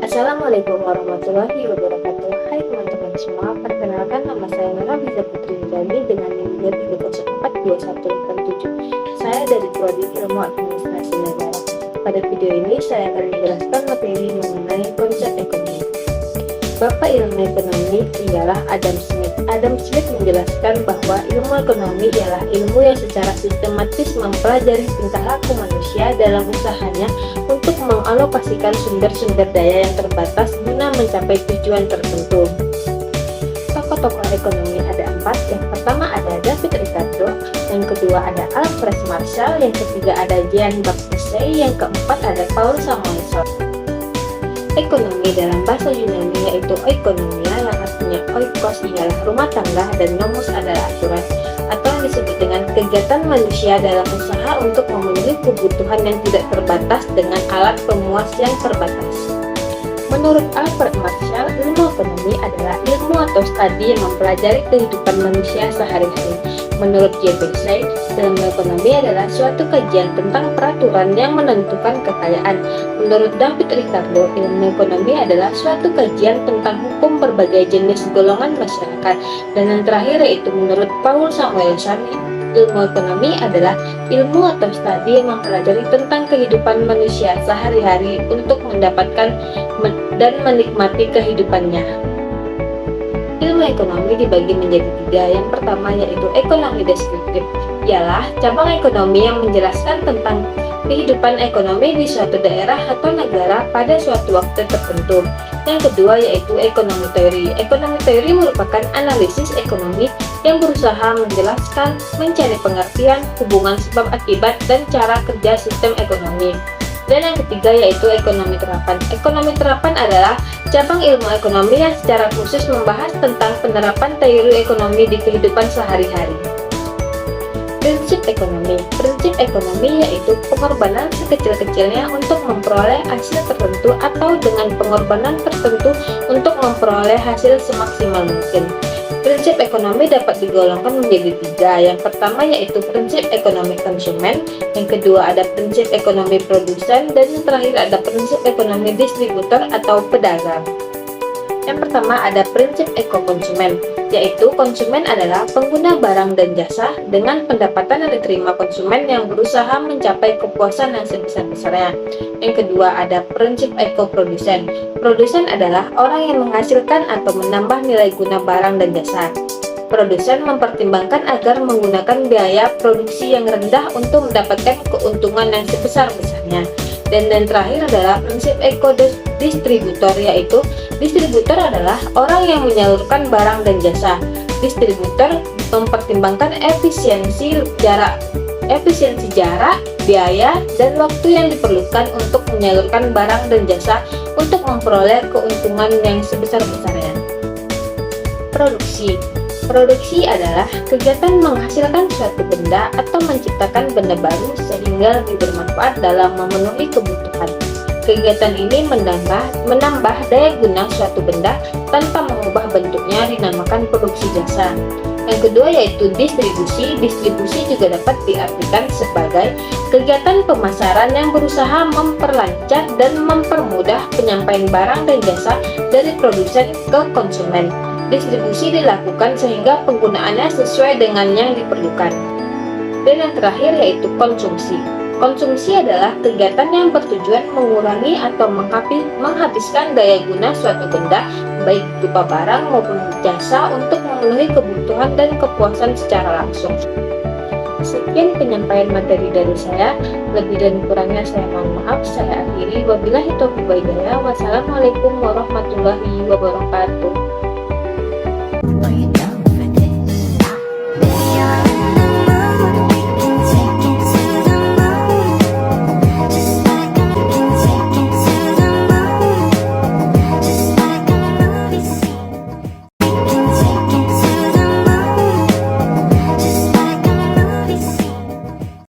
Assalamualaikum warahmatullahi wabarakatuh. Hai teman-teman semua, perkenalkan nama saya Nora Biza Putri Nurani dengan NIM 3042187. Saya dari Prodi Ilmu Administrasi Negara. Pada video ini saya akan menjelaskan materi mengenai konsep ekonomi. Bapak ilmu ekonomi ialah Adam Smith. Adam Smith menjelaskan bahwa ilmu ekonomi ialah ilmu yang secara sistematis mempelajari tingkah laku manusia dalam usahanya untuk mengalokasikan sumber-sumber daya yang terbatas guna mencapai tujuan tertentu. Tokoh-tokoh ekonomi ada 4. Yang pertama ada David Ricardo, yang kedua ada Alfred Marshall, yang ketiga ada Jean Baptiste, yang keempat ada Paul Samuelson. Ekonomi dalam bahasa Yunani yaitu oikonomia, yang artinya oikos ialah rumah tangga dan nomos adalah aturan, atau yang disebut dengan kegiatan manusia dalam usaha untuk memenuhi kebutuhan yang tidak terbatas dengan alat pemuas yang terbatas. Menurut Alfred Marshall, ilmu ekonomi adalah ilmu atau studi yang mempelajari kehidupan manusia sehari-hari. Menurut J.B. ilmu ekonomi adalah suatu kajian tentang peraturan yang menentukan kekayaan. Menurut David Ricardo, ilmu ekonomi adalah suatu kajian tentang hukum berbagai jenis golongan masyarakat. Dan yang terakhir yaitu menurut Paul Samuelson, ilmu ekonomi adalah ilmu atau studi yang mempelajari tentang kehidupan manusia sehari-hari untuk mendapatkan dan menikmati kehidupannya. Ilmu ekonomi dibagi menjadi 3. Yang pertama yaitu ekonomi deskriptif, ialah cabang ekonomi yang menjelaskan tentang kehidupan ekonomi di suatu daerah atau negara pada suatu waktu tertentu. Yang kedua yaitu ekonomi teori. Ekonomi teori merupakan analisis ekonomi yang berusaha menjelaskan, mencari pengertian, hubungan sebab akibat, dan cara kerja sistem ekonomi. Dan yang ketiga yaitu ekonomi terapan. Ekonomi terapan adalah cabang ilmu ekonomi yang secara khusus membahas tentang penerapan teori ekonomi di kehidupan sehari-hari. Prinsip ekonomi. Prinsip ekonomi yaitu pengorbanan sekecil-kecilnya untuk memperoleh hasil tertentu atau dengan pengorbanan tertentu untuk memperoleh hasil semaksimal mungkin. Prinsip ekonomi dapat digolongkan menjadi 3. Yang pertama yaitu prinsip ekonomi konsumen, yang kedua ada prinsip ekonomi produsen, dan yang terakhir ada prinsip ekonomi distributor atau pedagang. Yang pertama ada prinsip ekokonsumen, yaitu konsumen adalah pengguna barang dan jasa dengan pendapatan yang diterima konsumen yang berusaha mencapai kepuasan yang sebesar-besarnya. Yang kedua ada prinsip ekoprodusen. Produsen adalah orang yang menghasilkan atau menambah nilai guna barang dan jasa. Produsen mempertimbangkan agar menggunakan biaya produksi yang rendah untuk mendapatkan keuntungan yang sebesar-besarnya. Dan yang terakhir adalah prinsip ekodistributor, yaitu distributor adalah orang yang menyalurkan barang dan jasa. Distributor mempertimbangkan efisiensi jarak, biaya, dan waktu yang diperlukan untuk menyalurkan barang dan jasa untuk memperoleh keuntungan yang sebesar-besarnya. Produksi adalah kegiatan menghasilkan suatu benda atau menciptakan benda baru sehingga lebih bermanfaat dalam memenuhi kebutuhan. Kegiatan ini menambah daya guna suatu benda tanpa mengubah bentuknya, dinamakan produksi jasa. Yang kedua yaitu distribusi. Distribusi juga dapat diartikan sebagai kegiatan pemasaran yang berusaha memperlancar dan mempermudah penyampaian barang dan jasa dari produsen ke konsumen. Distribusi dilakukan sehingga penggunaannya sesuai dengan yang diperlukan. Dan yang terakhir yaitu konsumsi. Konsumsi adalah kegiatan yang bertujuan mengurangi atau menghabiskan daya guna suatu benda, baik berupa barang maupun jasa, untuk memenuhi kebutuhan dan kepuasan secara langsung. Sekian penyampaian materi dari saya, lebih dan kurangnya saya mohon maaf. Saya akhiri, wabillahi taufiq wal hidayah. Wassalamualaikum warahmatullahi wabarakatuh.